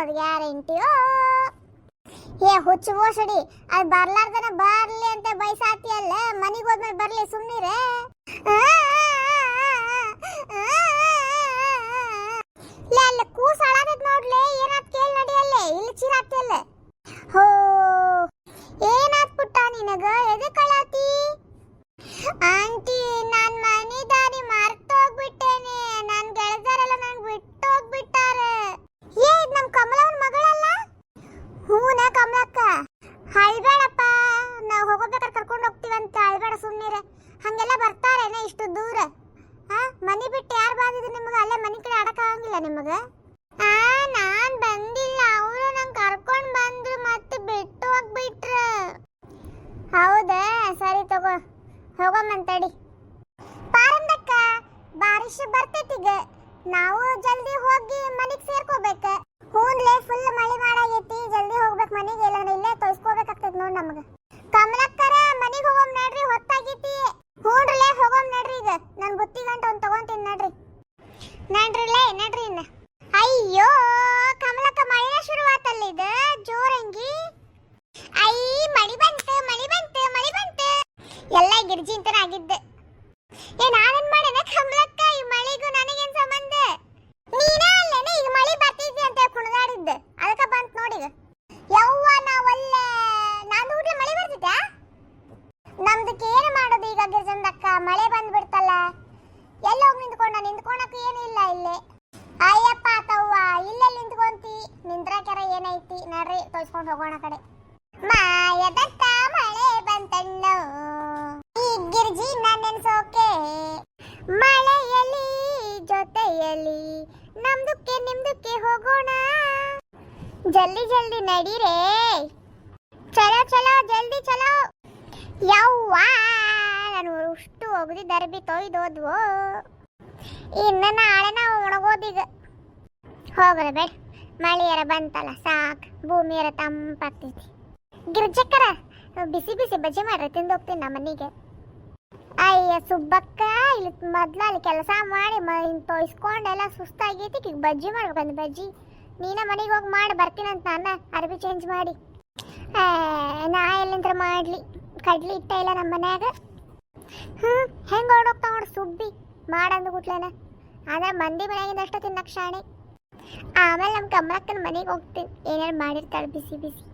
ಅದು ಗ್ಯಾರಂಟಿಯೋ. ಏ ಹುಚ್ಚು ಬೋಸಡಿ, ಅದು ಬರ್ಲಾರ್ದನ ಬರ್ಲಿ ಅಂತ ಬಯಸಾತಿಯಲ್ಲ, ಮನೆಗೆ ಹೋದ್ಮೇಲೆ ಬರ್ಲಿ ಸುಮ್ಮನಿರೆ. ಅಲ್ಲ ಕೂಸ ಅಳಾದದ್ ನೋಡ್ಲೆ, ಏನಾತ್ ಕೇಳಿ ನಡಿಯಲ್ಲೇ, ಇಲ್ಲಿ ಚೀರಾತಿಯಲ್ಲ. ಹೋ ಏನಾತ್ ಪುಟ್ಟ ನಿನಗ, ಎದಕ್ ಅಳಾತಿ? ಆಂಟಿ ನಾನ್ ಮನೆ ದಾರಿ ಮರ್ತೋಗ್ಬಿಟ್ಟೇನೆ, ನನ್ ಗೆಳತಿಯರೆಲ್ಲ ನಂಗೆ ಬಿಟ್ಟು ಹೋಗ್ಬಿಟ್ಟಾರೆ. ಏ ಇದ್ ನಮ್ ಕಮಲವನ್ ಮಗಳಲ್ಲ? ಹೂನ ಕಮಲಕ್ಕ, ಅಳ್ಬೇಡಪ್ಪ, ನಾವು ಹೋಗೋಬೇಕಾದ್ರೆ ಕರ್ಕೊಂಡು ಹೋಗ್ತೀವಂತ, ಅಳ್ಬೇಡ ಸುಮ್ಮನಿರೆ. ಹಂಗೆಲ್ಲ ಬರ್ತಾರೇನೆ ಇಷ್ಟು ದೂರ? ಮನೆ ಬಿಟ್ಟು ಯಾರು ಬಂದಿದ್ರು ನಿಮ್ಗೆ? ಅಲ್ಲೇ ಮನೆ ಕಡೆ ಆಡಕ್ಕಾಗಂಗಿಲ್ಲ ನಿಮಗೆ? ನಾನ್ ಬಂದಿಲ್ಲ, ಅವರು ನಂಗೆ ಕರ್ಕೊಂಡು ಬಂದ್ರು ಮತ್ತೆ ಬಿಟ್ಟು ಹೋಗ್ಬಿಟ್ರ. ಹೌದಾ, ಸರಿ ತಗೋ, ಹೋಗಮ್ಮಂತಡಿ. ಪಾರಂದಕ್ಕ ಬಾರಿಶ್ ಬರ್ತೈತಿಗ, ನಾವು ಜಲ್ದಿ ಹೋಗಿ ಮನೆಗೆ ಸೇರ್ಕೋಬೇಕು. ಹೂನ್ಲೆ, ಫುಲ್ ಮಳೆ ಮಾಡಾಗೈತಿ, ಜಲ್ದಿ ಹೋಗ್ಬೇಕು ಮನೆಗೆ, ಇಲ್ಲಾಂದ್ರೆ ಇಲ್ಲೇ ತೊಯ್ಸ್ಕೋಬೇಕಾಗ್ತೈತಿ ನೋಡ್ ನಮ್ಗೆ. ಕಮಲಕ್ಕರ ಮನೆಗೆ ಹೋಗಮ್ ನಡ್ರಿ, ಹೊತ್ತಾಗೈತಿ. ಹೂನ್ರಲೇ ಹೋಗಮ್ ನಡ್ರಿ, ಈಗ ನನ್ ಬುತ್ತಿ ಗಂಟು ಒಂದು ತಗೊಂತೀನಿ ನಡ್ರಿ. ನಡ್ರಿಲೇ ನಡ್ರಿ ಇನ್ನ. ಅಯ್ಯೋ ಕಮಲಕ್ಕ, ಮಳೆನ ಶುರುವಾತಲ್ಲ, ಇದು ಜೋರಂಗಿ. ಐ ಮಳಿ ಬಂತು, ಮಳಿ ಬಂತು, ಮಳಿ ಬಂತು. ಎಲ್ಲ ಗಿರ್ಜಿ ಅಂತಾನೆ ಆಗಿದ್ದೆ. ಏ ನಾನೇನ್ ಮಾಡೇನ ಕಮಲಕ್ಕ, ಈ ಮಳಿಗೂ ನನಗೇನ್ ಸಂಬಂಧ? ನೀನ ಅಲ್ಲೇನೆ ಈಗ ಮಳಿ ಬರ್ತಿದ್ದಿ ಅಂತ ಕುಣಿದಾಡಿದ್ದ, ಅದಕ್ಕ ಬಂತ್ ನೋಡಿಗ. ಯವ್ವ ನಾವಲ್ಲೇ, ನಾನು ಊಟ ಮಳಿ ಬರ್ತಿದ್ದ. ನಮ್ದಕ್ಕೆ ಏನು ಮಾಡೋದು ಈಗ ಗಿರ್ಜಂದಕ್ಕ, ಮಳೆ ಬಂದ್ಬಿಡ್ತಲ್ಲ. ಎಲ್ಲ ಹೋಗಿ ನಿಂತ್ಕೊಳಕ್ಕೆ ಏನು ಇಲ್ಲ ಇಲ್ಲಿ. ಅಯ್ಯಪ್ಪ ತವ್ವ, ಇಲ್ಲೆಲ್ಲಿ ನಿಂತ್ಕೊಂತಿ? ನಿಂದ್ರಾಕ್ಯಾರ ಏನೈತಿ ನಡ್ರಿ, ತೋರಿಸ್ಕೊಂಡು ಹೋಗೋಣ ಕಡೆ. ಮಾಯದತ್ತ ಮಳೆ ಬಂತಣ್ಣೋ, ಈ ಗಿರ್ಜಿ ನೆನ್ಸೋಕೆ, ಮಳೆಯಲ್ಲಿ ಜೊತೆಯಲ್ಲಿ ನಮ್ದಕ್ಕೆ ನಿಮ್ದಕ್ಕೆ ಹೋಗೋಣ. ಜಲ್ದಿ ಜಲ್ದಿ ನಡೀರೇ, ಚಲೋ ಚಲೋ ಜಲ್ದಿ ಚಲೋ. ಯವ್ವ ನಾನು ಅಷ್ಟು ಒಗದಿ ದರ್ಬಿ ತೊಯ್ದೋದ್ವು, ಇನ್ನು ನಾಳೆ ನಾವು ಒಣಗೋದೀಗ. ಹೋಗೋದು ಬೇಡ, ಮಳೆಯರ ಬಂತಲ್ಲ ಸಾಕು, ಭೂಮಿಯರ ತಂಪಾಗ್ತೈತಿ. ಗಿರ್ಜಕ್ಕರ ಬಿಸಿ ಬಿಸಿ ಬಜ್ಜಿ ಮಾಡ್ರಿ, ತಿಂದೋಗ್ತೀನಿ ನಮ್ಮ ಮನೆಗೆ. ಅಯ್ಯ ಸುಬ್ಬಕ್ಕ, ಇಲ್ಲಿ ಮೊದ್ಲು ಅಲ್ಲಿ ಕೆಲಸ ಮಾಡಿ ತೊಯ್ಸ್ಕೊಂಡೆಲ್ಲ ಸುಸ್ತಾಗೈತಿ, ಈಗ ಬಜ್ಜಿ ಮಾಡ್ಬೇಕಂದು ಬಜ್ಜಿ. ನೀನ ಮನೆಗೆ ಹೋಗಿ ಮಾಡಿ ಬರ್ತೀನಂತ ನಾನು ಅರ್ಬಿ ಚೇಂಜ್ ಮಾಡಿ. ನಾ ಎಲ್ಲಿಂದ್ರ ಮಾಡಲಿ, ಕಡ್ಲಿ ಇಟ್ಟ ಇಲ್ಲ ನಮ್ಮ ಮನ್ಯಾಗ. ಹೆಂಗೆ ಹೊರಡೋಗ್ತಾವ ನೋಡಿ ಸುಬ್ಬಿ ಮಾಡಂದು ಗುಟ್ಲೇನ. ಆದ್ರೆ ಮಂದಿ ಮನೆಯಾಗಿಂದಷ್ಟು ತಿನ್ನಕ್ಕೆ ಶಾಣೆ. ಆಮೇಲೆ ನಮ್ಮ ಕಮಲಕ್ಕನ ಮನೆಗೆ ಹೋಗ್ತೀನಿ, ಏನೇನು ಮಾಡಿರ್ತಾಳೆ ಬಿಸಿ ಬಿಸಿ.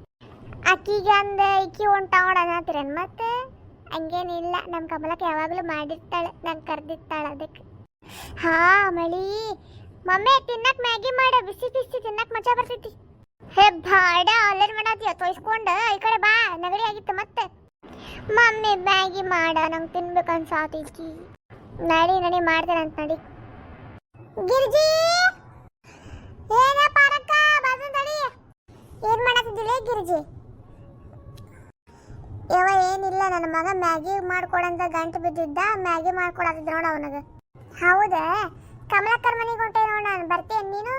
ಅಕ್ಕಿಗೆ ಅಂದ ಇಕ್ಕಿ ಹೊಂಟಾವಣ ಅನ್ನತ್ತೀರೇನು? ಮತ್ತೆ ಹಂಗೇನಿಲ್ಲ, ನಮ್ಮ ಕಮಲಕ್ಕೆ ಯಾವಾಗಲೂ ಮಾಡಿರ್ತಾಳೆ, ನಂಗೆ ಕರೆದಿರ್ತಾಳೆ ಅದಕ್ಕೆ. ಹಾ ಮಳಿ ಮಮ್ಮಿ ತಿನ್ನಕ್ಕೆ ಮ್ಯಾಗಿ ಮಾಡ, ಬಿಸಿ ಬಿಸಿ ತಿನ್ನಕ್ಕೆ ಮಜಾ ಬರ್ತೈತಿ. ಹೇ ಬಾಡ, ಅಲ್ಲೇನು ಮಾಡತ್ತೀಯ? ತೊಯ್ಸ್ಕೊಂಡು ಈ ಕಡೆ ಬಾ, ನೆಗಡಿ ಆಗಿತ್ತು ಮತ್ತೆ. ಮಮ್ಮಿ ಮ್ಯಾಗಿ ಮಾಡ, ನಂಗೆ ತಿನ್ಬೇಕು ಅನ್ಸಾತೈತಿ. ನಡಿ ನಡಿ ಮಾಡ್ತೇನಂತ ನಡಿ. ಗಿರ್ಜಿ ಏನ ಪಾರಕ್ಕ ಬಂದ ನಡಿ. ಏನ್ ಮಾಡತ್ತಿದ್ದಿಲ್ಲ ಗಿರ್ಜಿ? ಯವ ಏನಿಲ್ಲ, ನನ್ನ ಮಗ ಮ್ಯಾಗಿ ಮಾಡ್ಕೊಡಂತ ಗಂಟು ಬಿದ್ದಿದ್ದ, ಮ್ಯಾಗಿ ಮಾಡ್ಕೊಡತ್ತಿದ್ದ ನೋಡ ಅವನಿಗೆ. ಹೌದಾ, ಕಮಲಕ್ಕರ ಮನೆಗೆ ಹೊಂಟೆ ನೋಡ, ನಾನು ಬರ್ತೀನಿ. ನೀನು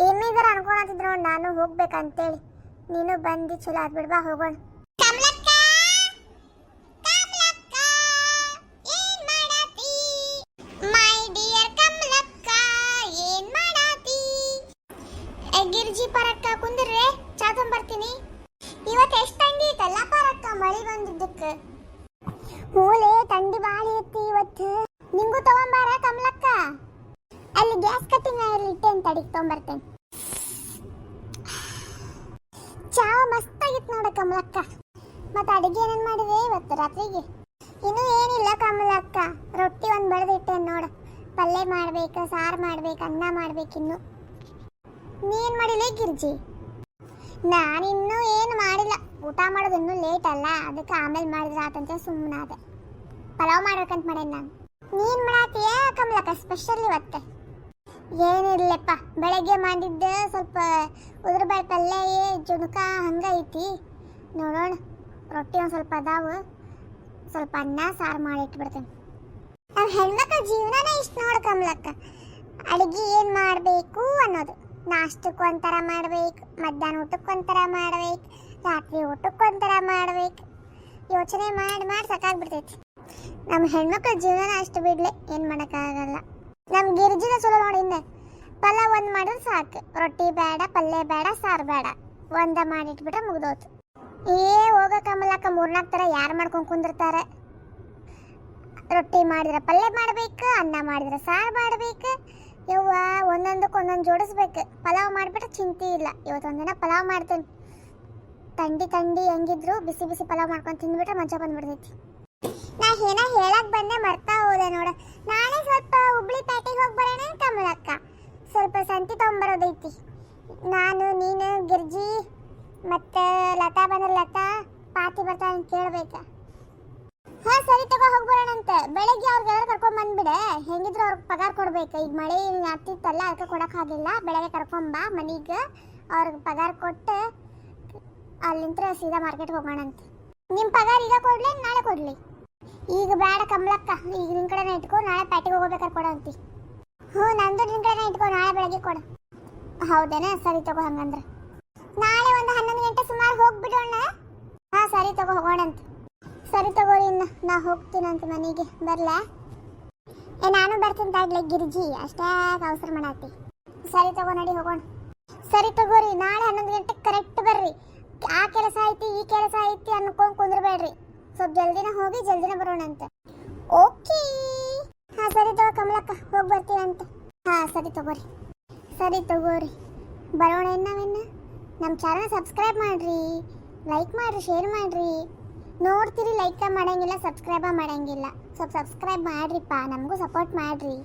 ಏನಿದಾರ ಅನ್ಕೊಳತ್ತಿದ್ ನೋಡ್, ನಾನು ಹೋಗ್ಬೇಕಂತೇಳಿ. ನೀನು ಬಂದು ಚಲೋ ಆದ್ಬಿಡ್ಬಾ, ಹೋಗೋಣ. ಗಿರ್ಜಿ ಪರಕ್ಕ ಕುಂದ್ರೆ, ಚಾ ತೊಂಬರ್ತೀನಿ. ಇವತ್ತು ಎಷ್ಟು ತಂಡಿ ಐತಲ್ಲ ಪರಕ್ಕ, ಮಳಿ ಬಂದಿದ್ದಕ್ಕೆ. ಮೂಲೆ ತಂಡಿ ಬಾಳಿ ಐತಿ ಇವತ್ತು. ನಿಂಗೂ ತಗೊಂಬಾರ ಕಮಲಕ್ಕ, ಅಲ್ಲಿ ಗ್ಯಾಸ್ ಕಟ್ಟಿಂಗ್ ಅಲ್ಲಿ ಇಟ್ಟೇನ್, ತಡಿ ತೊಂಬರ್ತೇನೆ. ಚಾ ಮಸ್ತ್ ಆಗಿತ್ತು ನೋಡ ಕಮಲಕ್ಕ. ಮತ್ತೆ ಅಡಿಗೆ ಏನೇನ್ ಮಾಡಿದೆ ಇವತ್ತು ರಾತ್ರಿಗೆ? ಇನ್ನೂ ಏನಿಲ್ಲ ಕಮಲಕ್ಕ, ರೊಟ್ಟಿ ಒಂದು ಬಡ್ದಿಟ್ಟೇನು ನೋಡ. ಪಲ್ಯ ಮಾಡ್ಬೇಕು, ಸಾರು ಮಾಡ್ಬೇಕು, ಅನ್ನ ಮಾಡ್ಬೇಕಿನ್ನು. ನೀನ್ ಮಾಡಿಲ್ಲ ಗಿರ್ಜಿ? ನಾನಿನ್ನೂ ಏನು ಮಾಡಿಲ್ಲ, ಊಟ ಮಾಡೋದು ಇನ್ನೂ ಲೇಟ್ ಅಲ್ಲ, ಅದಕ್ಕೆ ಆಮೇಲೆ ಮಾಡಿದ್ರೆ ಆತಂತ ಸುಮ್ಮನಾದ. ಪಲಾವ್ ಮಾಡ್ಬೇಕಂತ ಮಾಡೇನಿ ನಾನು. ನೀನ್ ಮಾಡಾತೀಯ ಕಮಲಕ್ಕ ಸ್ಪೆಷಲ್ ಇವತ್ತು? ಏನಿರ್ಲಪ್ಪ, ಬೆಳಗ್ಗೆ ಮಾಡಿದ್ದೆ ಸ್ವಲ್ಪ ಉದುರುಬೇಳೆ ಪಲ್ಯ, ಜುಣಕ ಹಂಗೈತಿ. ನೋಡೋಣ, ರೊಟ್ಟಿ ಒಂದು ಸ್ವಲ್ಪ ಅದಾವು, ಸ್ವಲ್ಪ ಅನ್ನ ಸಾರು ಮಾಡಿ ಇಟ್ಬಿಡ್ತೇನೆ. ನಾವು ಹೆಣ್ಮಕ್ಳ ಜೀವನನೇ ಇಷ್ಟು ನೋಡು ಕಮಲಕ್ಕ, ಅಡುಗೆ ಏನು ಮಾಡಬೇಕು ಅನ್ನೋದು. ನಾಷ್ಟಕ್ಕೆ ಒಂಥರ ಮಾಡ್ಬೇಕು, ಮಧ್ಯಾಹ್ನ ಊಟಕ್ಕೆ ಒಂಥರ ಮಾಡ್ಬೇಕು, ರಾತ್ರಿ ಊಟಕ್ಕೆ ಒಂಥರ ಮಾಡ್ಬೇಕು. ಯೋಚನೆ ಮಾಡಿ ಮಾಡಿ ಸಾಕಾಗ್ಬಿಡ್ತೈತಿ. ನಮ್ಮ ಹೆಣ್ಮಕ್ಳ ಜೀವನ ಅಷ್ಟು ಬಿಡ್ಲೆ, ಏನು ಮಾಡೋಕ್ಕಾಗಲ್ಲ. ನಮ್ಮ ಗಿರ್ಜಿನ ಚಲೋ ನೋಡಿ, ಇನ್ನು ಪಲಾವ್ ಒಂದು ಮಾಡಿದ್ರೆ ಸಾಕು. ರೊಟ್ಟಿ ಬೇಡ, ಪಲ್ಯ ಬೇಡ, ಸಾರು ಬೇಡ, ಒಂದ ಮಾಡಿಟ್ಬಿಟ್ರೆ ಮುಗ್ದೋತು. ಹೋಗ ಕಮಲಕ್ಕ, 3-4 ಥರ ಯಾರು ಮಾಡ್ಕೊಂಡು ಕುಂದಿರ್ತಾರೆ? ರೊಟ್ಟಿ ಮಾಡಿದ್ರೆ ಪಲ್ಯ ಮಾಡ್ಬೇಕು, ಅನ್ನ ಮಾಡಿದ್ರೆ ಸಾರು ಮಾಡ್ಬೇಕು. ಯವ್ವ, ಒಂದೊಂದಕ್ಕೆ ಒಂದೊಂದು ಜೋಡಿಸ್ಬೇಕು. ಪಲಾವ್ ಮಾಡಿಬಿಟ್ರೆ ಚಿಂತೆ ಇಲ್ಲ. ಇವತ್ತೊಂದಿನ ಪಲಾವ್ ಮಾಡ್ತೇನೆ. ತಂಡಿ ಹೆಂಗಿದ್ರು ಬಿಸಿ ಬಿಸಿ ಪಲಾವ್ ಮಾಡ್ಕೊಂಡು ತಿಂದ್ಬಿಟ್ರೆ ಮಜಾ ಬಂದ್ಬಿಡ್ತೈತಿ. ನಾ ಏನ ಹೇಳಕ್ ಬಂದೆ ಮರ್ತಾ ಹೋದೆ ನೋಡ. ನಾಳೆ ಸ್ವಲ್ಪ ಹುಬ್ಳಿ ಪೇಟೆಗೆ ಹೋಗಿ ಬರೋಣ ಕಮಲಕ್ಕ. ಸ್ವಲ್ಪ ಸಂತಿ ತೊಗೊಂಬರೋದೈತಿ. ನಾನು, ನೀನು, ಗಿರ್ಜಿ ಮತ್ತೆ ಲತಾ ಬಂದ್ರೆ ಲತಾ, ಪಾತಿ ಬರ್ತಾ ಅಂತ ಕೇಳ್ಬೇಕ. ಹಾ ಸರಿ ತಗೋ, ಹೋಗಿ ಬರೋಣಂತೆ. ಬೆಳಗ್ಗೆ ಅವ್ರಿಗೆಲ್ಲ ಕರ್ಕೊಂಡ್ ಬಂದ್ಬಿಡೆ. ಹೆಂಗಿದ್ರು ಅವ್ರಿಗೆ ಪಗಾರ ಕೊಡ್ಬೇಕು. ಈಗ ಮಳೆ ಆಗ್ತಿತ್ತಲ್ಲ, ಅದಕ್ಕೆ ಕೊಡಕ್ ಆಗಿಲ್ಲ. ಬೆಳಗ್ಗೆ ಕರ್ಕೊಂಬ ಮನೀಗ. ಅವ್ರಿಗೆ ಪಗಾರ ಕೊಟ್ಟು ಅಲ್ಲಿಂದ ಸೀದಾ ಮಾರ್ಕೆಟ್ಗೆ ಹೋಗೋಣಂತೆ. ನಿಮ್ಮ ಪಗಾರ ಈಗ ಕೊಡ್ಲಿ, ನಾಳೆ ಕೊಡ್ಲಿ? ಈಗ ಬೇಡ ಕಮಲಕ್ಕ, ಈಗ ನಿನ್ನ ಕಡೆನೇ ಇಟ್ಕೊ. ನಾಳೆ ಪ್ಯಾಟಿಗೆ ಹೋಗ್ಬೇಕಾದ್ರೆ ಕೊಡಂತಿ. ಹ್ಞೂ, ನಂದು ನಿನ್ನ ಕಡೆನೇ ಇಟ್ಕೊ, ನಾಳೆ ಬೆಳಗ್ಗೆ ಕೊಡು. ಹೌದೇನಾ? ಸರಿ ತಗೋ. ಹಂಗಂದ್ರೆ ನಾಳೆ ಒಂದು 11 ಗಂಟೆ ಸುಮಾರು ಹೋಗ್ಬಿಡೋಣ. ಹಾಂ ಸರಿ ತಗೋ, ಹೋಗೋಣಂತ. ಸರಿ ತಗೋರಿ, ಇನ್ನು ನಾ ಹೋಗ್ತೀನಂತ ಮನೆಗೆ. ಬರ್ಲಾ? ನಾನು ಬರ್ತೀನಿ ತಾಗ್ಲಿ ಗಿರ್ಜಿ, ಅಷ್ಟೇ ಅವಸರ ಮಾಡಾತಿ. ಸರಿ ತಗೋ, ನಡಿ ಹೋಗೋಣ. ಸರಿ ತಗೋರಿ, ನಾಳೆ 11 ಗಂಟೆಗೆ ಕರೆಕ್ಟ್ ಬರ್ರಿ. ಆ ಕೆಲಸ ಐತಿ, ಈ ಕೆಲಸ ಐತಿ ಅನ್ಕೊಂಡ್ ಕುಂದ್ರಬೇಡ್ರಿ. ಸ್ವಲ್ಪ ಜಲ್ದಿನ ಹೋಗಿ ಜಲ್ದಿನ ಬರೋಣಂತೆ. ಓಕೆ. ಹಾಂ ಸರಿ ತಗೋ ಕಮಲಕ್ಕ, ಹೋಗಿ ಬರ್ತೀವಂತ. ಹಾಂ ಸರಿ ತಗೋರಿ. ಬರೋಣ. ನಾವಿನ್ನ ನಮ್ಮ ಚಾನಲ್ ಸಬ್ಸ್ಕ್ರೈಬ್ ಮಾಡ್ರಿ, ಲೈಕ್ ಮಾಡ್ರಿ, ಶೇರ್ ಮಾಡ್ರಿ. ನೋಡ್ತೀರಿ, ಲೈಕ್ ಮಾಡಂಗಿಲ್ಲ, ಸಬ್ಸ್ಕ್ರೈಬ ಮಾಡಂಗಿಲ್ಲ. ಸ್ವಲ್ಪ ಸಬ್ಸ್ಕ್ರೈಬ್ ಮಾಡ್ರಿಪ್ಪ, ನಮಗೂ ಸಪೋರ್ಟ್ ಮಾಡ್ರಿ.